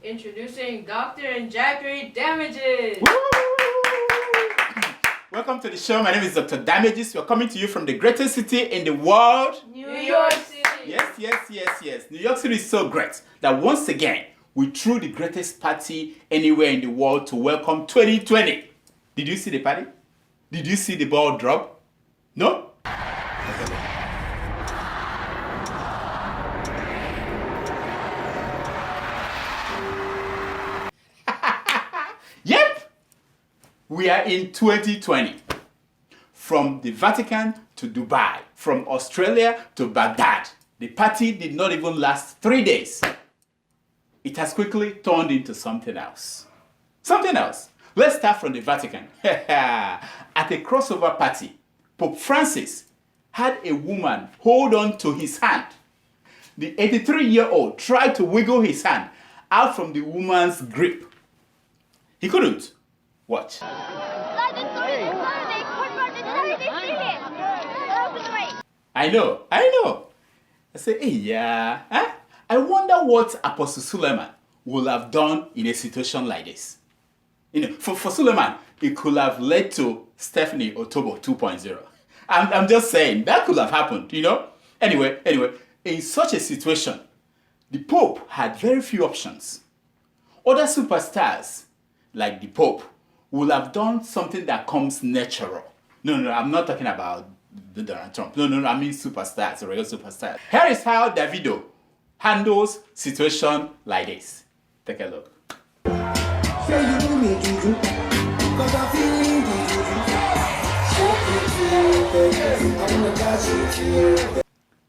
Introducing Dr. and Jackery Damages. Welcome to the show. My name is Dr. Damages. We're coming to you from the greatest city in the world. New York City. Yes. New York City is so great that once again, we threw the greatest party anywhere in the world to welcome 2020. Did you see the party? Did you see the ball drop? No? Yep! We are in 2020. From the Vatican to Dubai, from Australia to Baghdad. The party did not even last 3 days. It has quickly turned into something else. Something else. Let's start from the Vatican. At a crossover party, Pope Francis had a woman hold on to his hand. The 83-year-old tried to wiggle his hand out from the woman's grip. He couldn't. Watch. I know. I say, hey, yeah. Huh? I wonder what Apostle Suleiman would have done in a situation like this. You know, for Suleiman, it could have led to Stephanie Otobo 2.0. I'm just saying, that could have happened, you know? Anyway, in such a situation, the Pope had very few options. Other superstars, like the Pope, would have done something that comes natural. No, I'm not talking about Donald Trump. No, I mean superstars, real superstars. Here is how Davido handles situation like this. Take a look.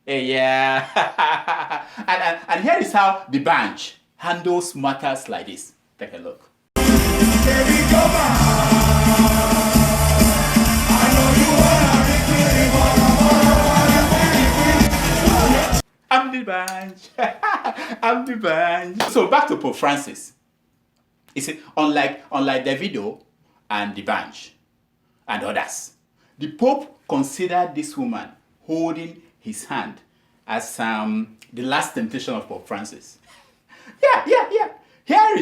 Yeah. and here is how the bunch handles matters like this. Take a look. I'm the bunch. So back to Pope Francis. You see, unlike Davido and the bunch and others, the Pope considered this woman holding his hand as the last temptation of Pope Francis. Yeah. Here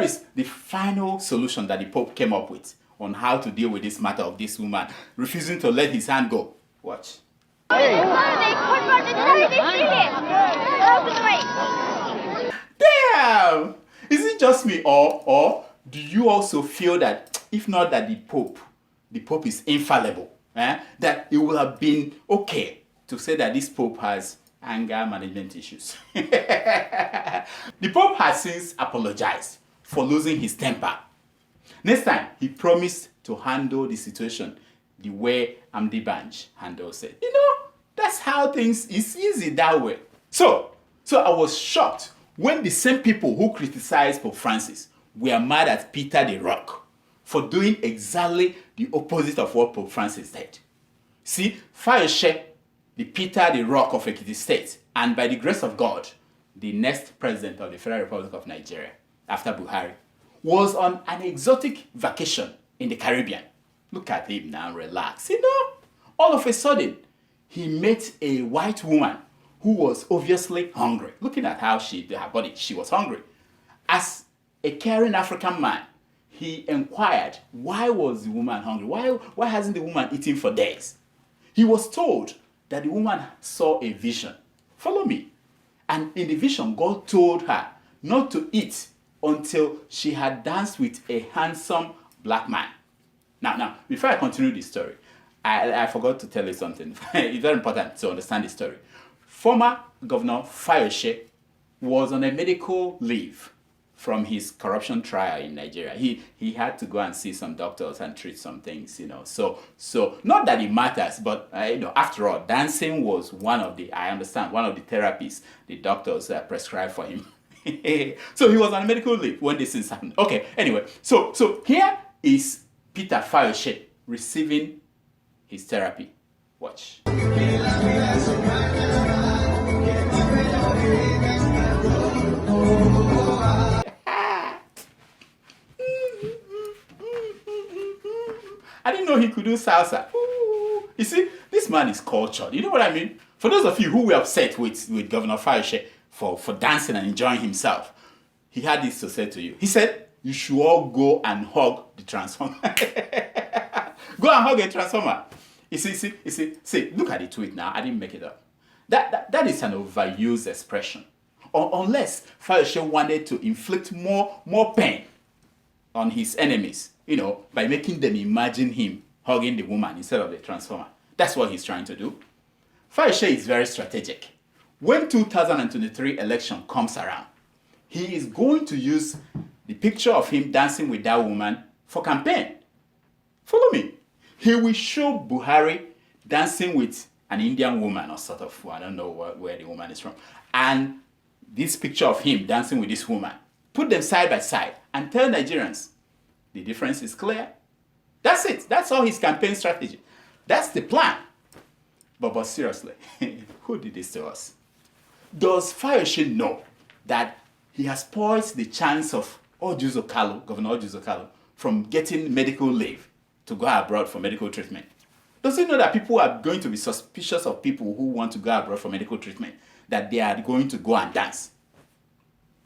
is the final solution that the Pope came up with on how to deal with this matter of this woman refusing to let his hand go. Watch. Damn! Is it just me or do you also feel that if not that the Pope is infallible, that it would have been okay to say that this Pope has anger management issues? The Pope has since apologized for losing his temper. Next time, he promised to handle the situation the way Amdi Banj handles it. You know, that's how things is easy that way. So I was shocked when the same people who criticized Pope Francis were mad at Peter the Rock for doing exactly the opposite of what Pope Francis did. See, Fayose, the Peter the Rock of Ekiti State, and by the grace of God, the next president of the Federal Republic of Nigeria, after Buhari, was on an exotic vacation in the Caribbean. Look at him now, relax. You know, all of a sudden, he met a white woman who was obviously hungry. Looking at how her body, she was hungry. As a caring African man, he inquired, why was the woman hungry? Why hasn't the woman eaten for days? He was told that the woman saw a vision. Follow me. And in the vision, God told her not to eat until she had danced with a handsome black man. Now, before I continue the story, I forgot to tell you something. It's very important to understand the story. Former Governor Fayose was on a medical leave from his corruption trial in Nigeria. He had to go and see some doctors and treat some things, you know. So not that it matters, but after all, dancing was one of the therapies the doctors prescribed for him. So he was on medical leave when this thing happened. Okay, anyway, so here is Peter Fayose receiving his therapy. Watch. I didn't know he could do salsa. Ooh. You see, this man is cultured. You know what I mean? For those of you who were upset with Governor Fayose for dancing and enjoying himself, he had this to say to you. He said, you should all go and hug the transformer. Go and hug a transformer. You see, look at the tweet now. I didn't make it up. That is an overused expression. Unless Fayose wanted to inflict more pain on his enemies, by making them imagine him hugging the woman instead of the transformer. That's what he's trying to do. Fayose is very strategic. When 2023 election comes around, he is going to use the picture of him dancing with that woman for campaign. Follow me. He will show Buhari dancing with an Indian woman or sort of, I don't know where the woman is from. And this picture of him dancing with this woman. Put them side by side and tell Nigerians the difference is clear. That's it. That's all his campaign strategy. That's the plan. But seriously, who did this to us? Does Fayose know that he has poised the chance of Governor Ojuzo Kalu, from getting medical leave to go abroad for medical treatment? Does he know that people are going to be suspicious of people who want to go abroad for medical treatment, that they are going to go and dance?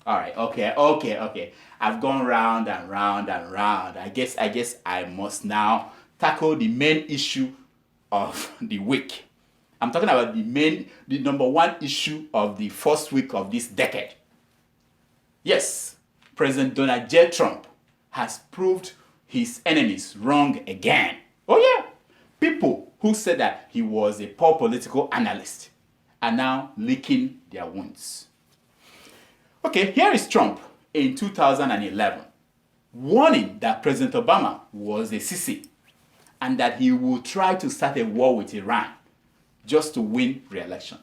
All right, okay. I've gone round and round and round. I guess I must now tackle the main issue of the week. I'm talking about the number one issue of the first week of this decade. Yes, President Donald J. Trump has proved his enemies wrong again. Oh yeah, people who said that he was a poor political analyst are now licking their wounds. Okay, here is Trump in 2011 warning that President Obama was a sissy and that he will try to start a war with Iran just to win re-election.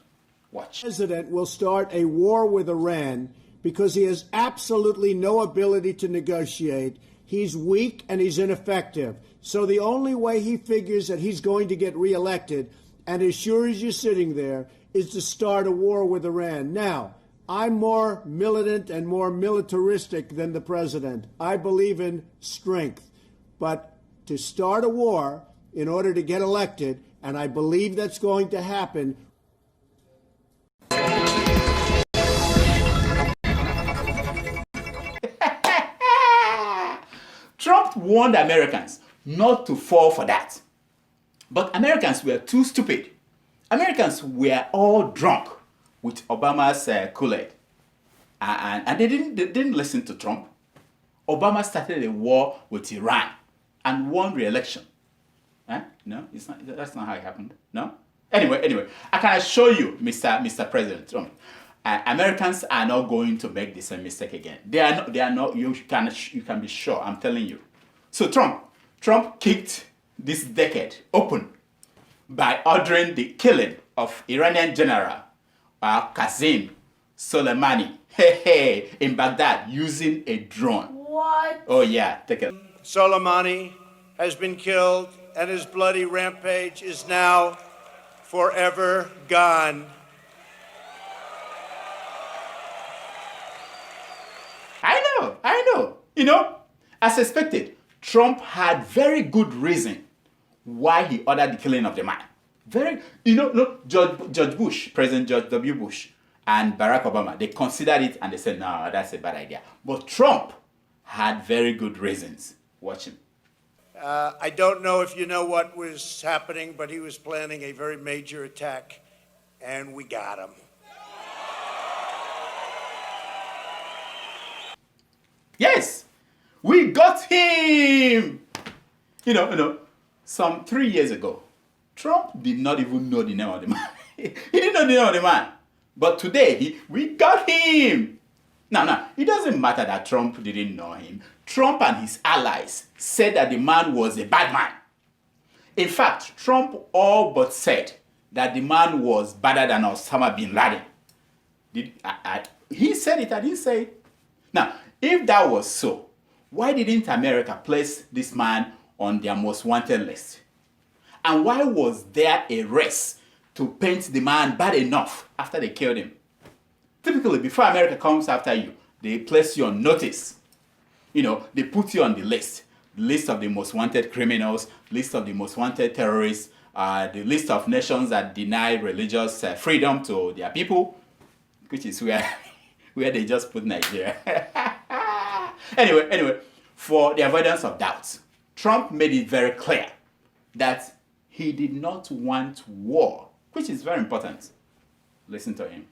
Watch. The president will start a war with Iran because he has absolutely no ability to negotiate. He's weak and he's ineffective. So the only way he figures that he's going to get reelected, and as sure as you're sitting there, is to start a war with Iran. Now, I'm more militant and more militaristic than the president. I believe in strength. But to start a war in order to get elected, and I believe that's going to happen. Trump warned Americans not to fall for that. But Americans were too stupid. Americans were all drunk with Obama's Kool-Aid. And they didn't listen to Trump. Obama started a war with Iran and won re-election. No, that's not how it happened. No? Anyway, I can assure you, Mr. President Trump, Americans are not going to make the same mistake again. They are not. You can be sure. I'm telling you. So Trump kicked this decade open by ordering the killing of Iranian General Qasem Soleimani in Baghdad using a drone. What? Oh yeah, take it. Soleimani has been killed, and his bloody rampage is now forever gone. I know. As expected, Trump had very good reason why he ordered the killing of the man. George Bush, President George W. Bush, and Barack Obama, they considered it and they said, no, that's a bad idea. But Trump had very good reasons. Watch him. I don't know if you know what was happening, but he was planning a very major attack, and we got him. Yes, we got him. Some 3 years ago, Trump did not even know the name of the man. He didn't know the name of the man. But today, we got him. Now, it doesn't matter that Trump didn't know him. Trump and his allies said that the man was a bad man. In fact, Trump all but said that the man was better than Osama bin Laden. He said it, I didn't say it. Now, if that was so, why didn't America place this man on their most wanted list? And why was there a race to paint the man bad enough after they killed him? Typically, before America comes after you, they place you on notice. They put you on the list of the most wanted criminals, list of the most wanted terrorists, the list of nations that deny religious freedom to their people, which is where they just put Nigeria. Anyway, for the avoidance of doubt, Trump made it very clear that he did not want war, which is very important. Listen to him.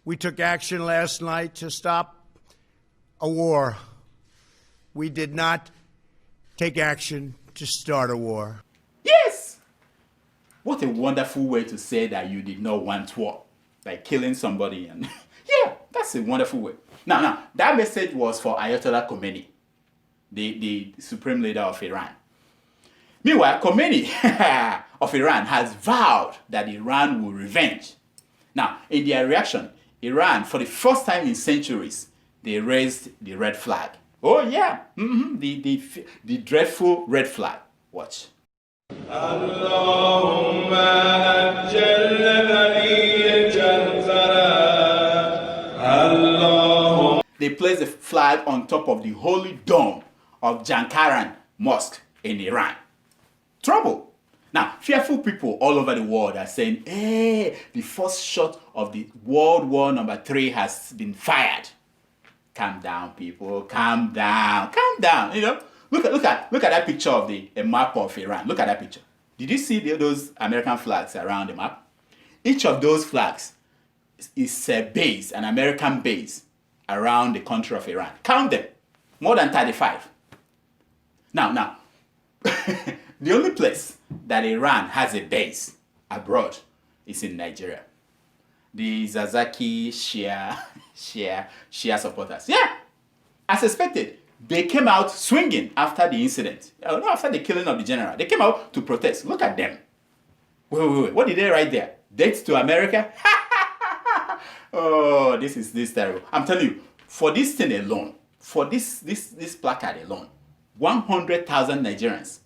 We took action last night to stop a war. We did not take action to start a war. Yes! What a wonderful way to say that you did not want war by killing somebody. And yeah, that's a wonderful way. Now, that message was for Ayatollah Khomeini, the supreme leader of Iran. Meanwhile, Khomeini of Iran has vowed that Iran will revenge. Now, in their reaction, Iran, for the first time in centuries, they raised the red flag. Oh yeah, the dreadful red flag. Watch. They placed the flag on top of the holy dome of Jankaran Mosque in Iran. Trouble. Now, fearful people all over the world are saying, hey, the first shot of the World War #3 has been fired. Calm down, people. Calm down. Calm down. You know, look at that picture of a map of Iran. Look at that picture. Did you see those American flags around the map? Each of those flags is a base, an American base around the country of Iran. Count them. More than 35. Now, the only place that Iran has a base abroad is in Nigeria. The Zazaki Shia supporters. Yeah, as expected, they came out swinging after the incident. After the killing of the general. They came out to protest. Look at them. Wait. What did they write there? Dates to America? Oh, this is terrible. I'm telling you, for this thing alone, for this placard alone, 100,000 Nigerians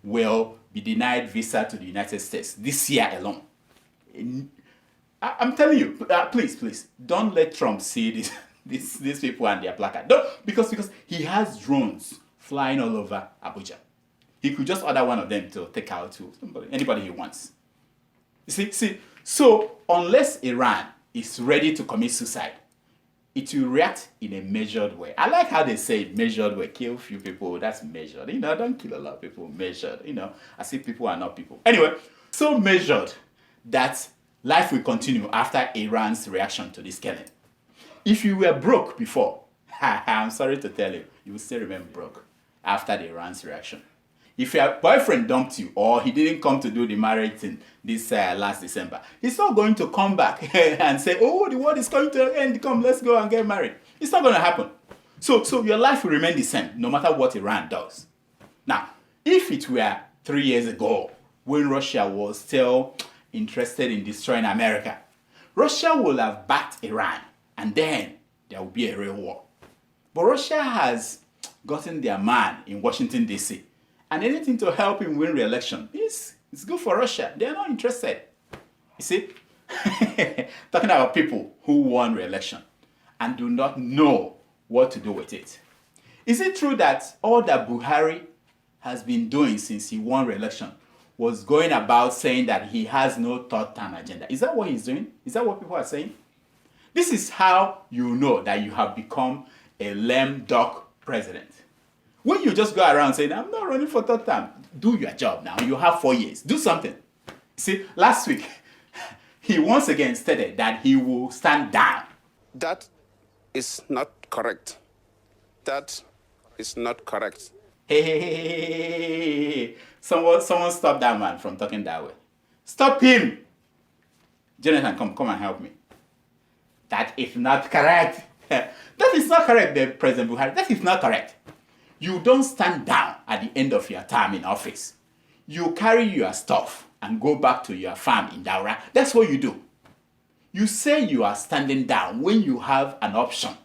will be denied visa to the United States this year alone. I'm telling you, please, don't let Trump see these people and their placard. Because he has drones flying all over Abuja. He could just order one of them to take out to anybody he wants. You see, so unless Iran is ready to commit suicide, it will react in a measured way. I like how they say measured way. Kill few people, that's measured. Don't kill a lot of people, measured. As if people are not people. Anyway, so measured that life will continue after Iran's reaction to this killing. If you were broke before, I'm sorry to tell you, you will still remain broke after the Iran's reaction. If your boyfriend dumped you or he didn't come to do the marriage thing this last December, he's not going to come back and say, oh, the world is coming to an end, come, let's go and get married. It's not going to happen. So your life will remain the same no matter what Iran does. Now, if it were 3 years ago when Russia was still interested in destroying America, Russia will have backed Iran and then there will be a real war. But Russia has gotten their man in Washington, D.C., and anything to help him win re-election is good for Russia. They're not interested. You see? Talking about people who won re-election and do not know what to do with it. Is it true that all that Buhari has been doing since he won re-election was going about saying that he has no third-term agenda? Is that what he's doing? Is that what people are saying? This is how you know that you have become a lame duck president. When you just go around saying, I'm not running for third term, do your job now. You have 4 years. Do something. See, last week, he once again stated that he will stand down. That is not correct. That is not correct. Hey. Someone stop that man from talking that way. Stop him. Jonathan, come and help me. That is not correct. That is not correct, President Buhari. That is not correct. You don't stand down at the end of your term in office. You carry your stuff and go back to your farm in Daura. That's what you do. You say you are standing down when you have an option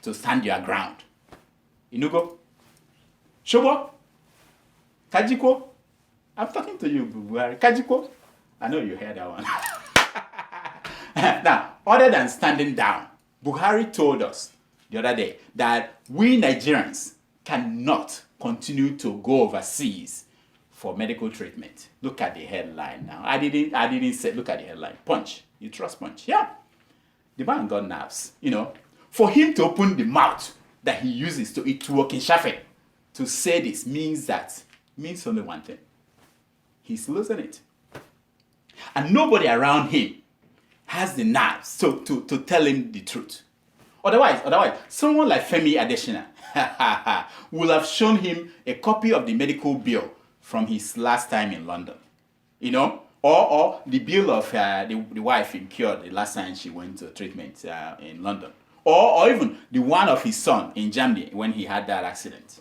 to stand your ground. Inugo? Shobo? Kajiko? I'm talking to you, Buhari. Kajiko? I know you heard that one. Now, other than standing down, Buhari told us the other day that we Nigerians cannot continue to go overseas for medical treatment. Look at the headline now. I didn't say, look at the headline. Punch. You trust Punch? Yeah. The man got nerves. For him to open the mouth that he uses to Kinshasa to say this means only one thing. He's losing it. And nobody around him has the nerves to tell him the truth. Otherwise, someone like Femi Adesina will have shown him a copy of the medical bill from his last time in London. Or the bill of the wife incurred the last time she went to treatment in London. Or even the one of his son in Germany when he had that accident.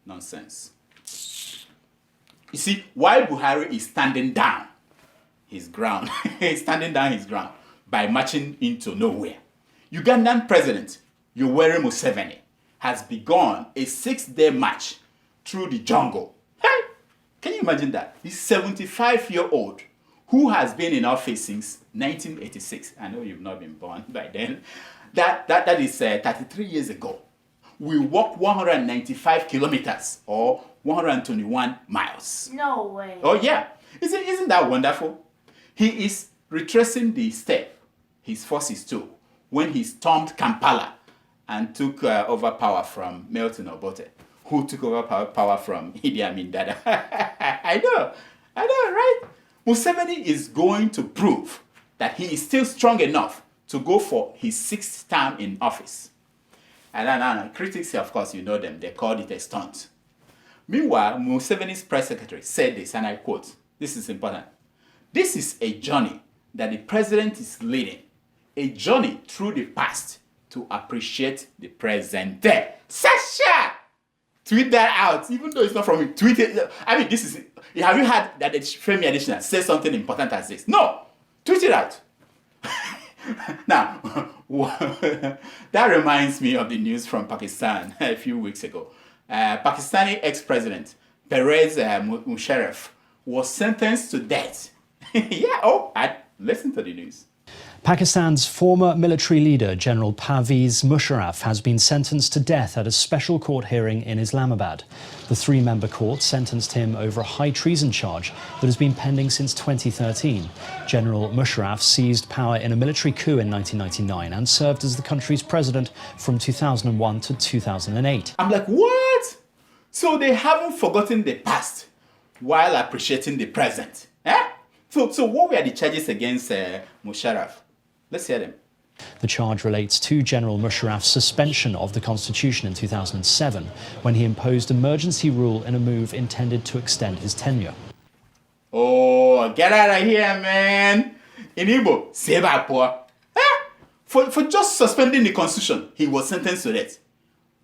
Nonsense. You see, while Buhari is standing down his ground, by marching into nowhere, Ugandan President Yoweri Museveni has begun a 6-day march through the jungle. Hey, can you imagine that? This 75-year-old who has been in office since 1986, I know you've not been born by then, that is 33 years ago, will walk 195 kilometers or 121 miles. No way. Oh yeah, isn't that wonderful? He is retracing the step his forces took when he stormed Kampala and took over power from Milton Obote, who took over power from Idi Amin Dada. I know, right? Museveni is going to prove that he is still strong enough to go for his 6th term in office. And critics, of course, you know them, they called it a stunt. Meanwhile, Museveni's press secretary said this, and I quote, this is important. This is a journey that the president is leading, a journey through the past to appreciate the present day. Sasha! Tweet that out, even though it's not from me. Tweet it. I mean, this is. Have you heard that Femi Adesina says something important as this? No! Tweet it out. Now, that reminds me of the news from Pakistan a few weeks ago. Pakistani ex-president Pervez Musharraf was sentenced to death. Listen to the news. Pakistan's former military leader, General Pervez Musharraf, has been sentenced to death at a special court hearing in Islamabad. The 3-member court sentenced him over a high treason charge that has been pending since 2013. General Musharraf seized power in a military coup in 1999 and served as the country's president from 2001 to 2008. I'm like, what? So they haven't forgotten the past while appreciating the present. So what were the charges against Musharraf? Let's hear them. The charge relates to General Musharraf's suspension of the constitution in 2007, when he imposed emergency rule in a move intended to extend his tenure. Oh, get out of here, man. In Igbo, seba poor. For just suspending the constitution, he was sentenced to death.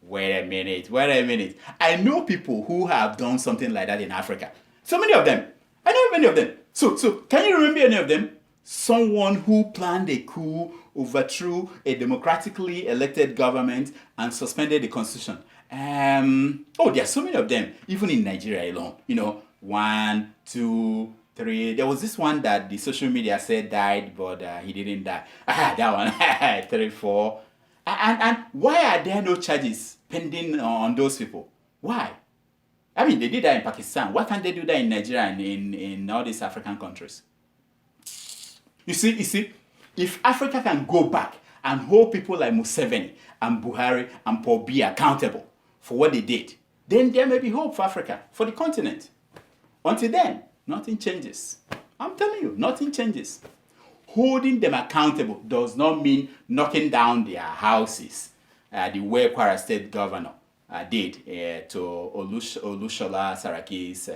Wait a minute. I know people who have done something like that in Africa. So many of them. I know many of them. So can you remember any of them? Someone who planned a coup, overthrew a democratically elected government, and suspended the constitution. There are so many of them, even in Nigeria alone. 1, 2, 3. There was this one that the social media said died, but he didn't die. That one. 3, 4. And why are there no charges pending on those people? Why? I mean, they did that in Pakistan. Why can't they do that in Nigeria and in all these African countries? You see, if Africa can go back and hold people like Museveni and Buhari and Paul Biya accountable for what they did, then there may be hope for Africa, for the continent. Until then, nothing changes. I'm telling you, nothing changes. Holding them accountable does not mean knocking down their houses, the way Kwara State Governor did to Olushola Saraki's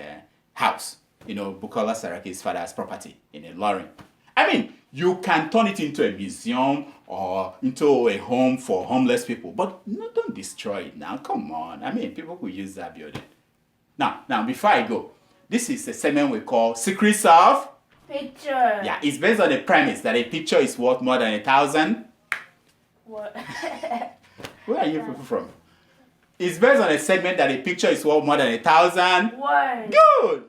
house, Bukola Saraki's father's property in Ilorin. I mean, you can turn it into a museum or into a home for homeless people, but don't destroy it now. Come on. I mean, people could use that building. Now, before I go, this is a segment we call Secrets of Picture. Yeah, it's based on the premise that a picture is worth more than 1,000. What? Where are you people from? It's based on a segment that a picture is worth more than 1,000. Word.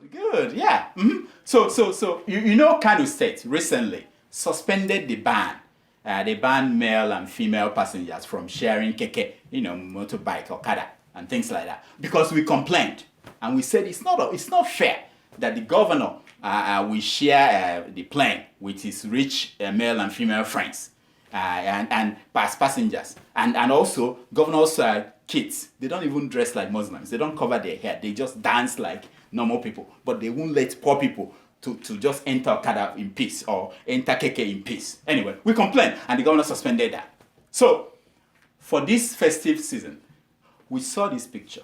Good, yeah. Mm-hmm. So you know Kano State recently suspended the ban. They banned male and female passengers from sharing keke, motorbike, okada, and things like that. Because we complained. And we said it's not fair that the governor will share the plane with his rich male and female friends and passengers. And also, governors kids. They don't even dress like Muslims. They don't cover their hair. They just dance like normal people. But they won't let poor people to just enter Okada in peace or enter KK in peace. Anyway, we complained and the governor suspended that. So, for this festive season, we saw this picture.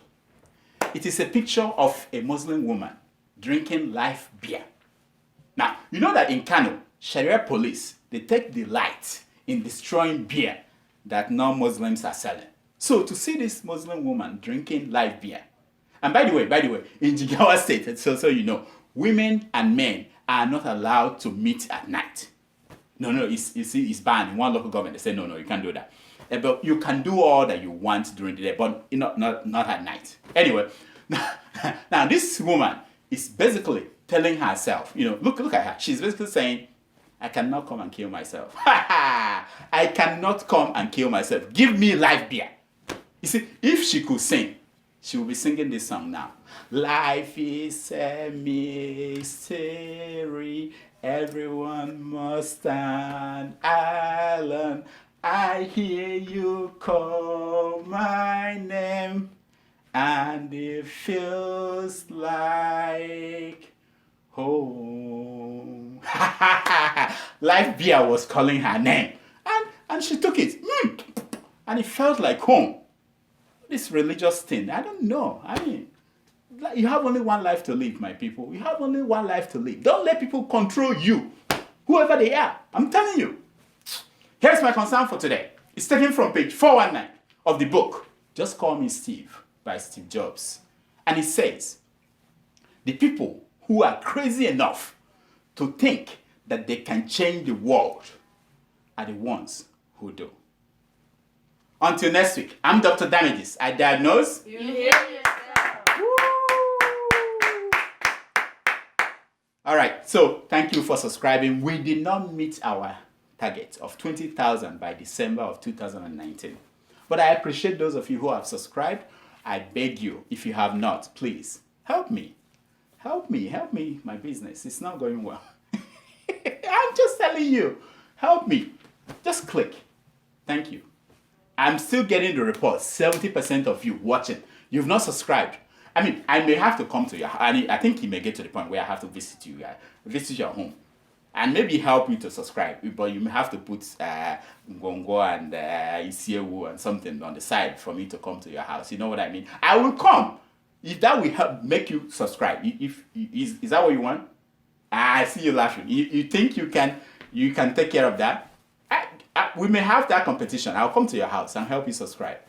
It is a picture of a Muslim woman drinking live beer. Now, you know that in Kano, Sharia police, they take delight in destroying beer that non-Muslims are selling. So to see this Muslim woman drinking live beer, and by the way, in Jigawa State, so you know, women and men are not allowed to meet at night. No, it's banned. In one local government, they say, no, you can't do that. But you can do all that you want during the day, but not at night. Anyway, now this woman is basically telling herself, look at her. She's basically saying, I cannot come and kill myself. I cannot come and kill myself. Give me live beer. You see, if she could sing, she will be singing this song now. Life is a mystery. Everyone must stand alone. I hear you call my name, and it feels like home. Live beer was calling her name, and she took it, and it felt like home. This religious thing, I don't know. I mean, you have only one life to live, my people. You have only one life to live. Don't let people control you, whoever they are. I'm telling you. Here's my concern for today. It's taken from page 419 of the book, Just Call Me Steve, by Steve Jobs. And it says, the people who are crazy enough to think that they can change the world are the ones who do. Until next week, I'm Dr. Damages. I diagnose. You hear yourself. All right, so thank you for subscribing. We did not meet our target of 20,000 by December of 2019. But I appreciate those of you who have subscribed. I beg you, if you have not, please help me. Help me, my business. It's not going well. I'm just telling you, help me. Just click. Thank you. I'm still getting the report, 70% of you watching. You've not subscribed. I mean, I may have to come to your house. I think it may get to the point where I have to visit you, visit your home. And maybe help you to subscribe, but you may have to put Ngongo and Isiewu and something on the side for me to come to your house. You know what I mean? I will come if that will help make you subscribe. Is that what you want? I see you laughing. You think you can take care of that? We may have that competition. I'll come to your house and help you subscribe.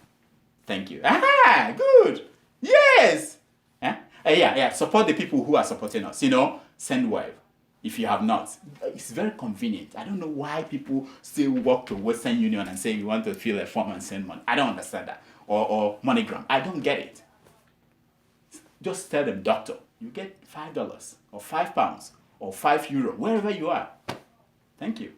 Thank you. Ah, good. Yes. Yeah. Support the people who are supporting us. Send wave. If you have not, it's very convenient. I don't know why people still walk to Western Union and say you want to fill a form and send money. I don't understand that. Or MoneyGram. I don't get it. Just tell them, doctor, you get $5 or £5 or €5, wherever you are. Thank you.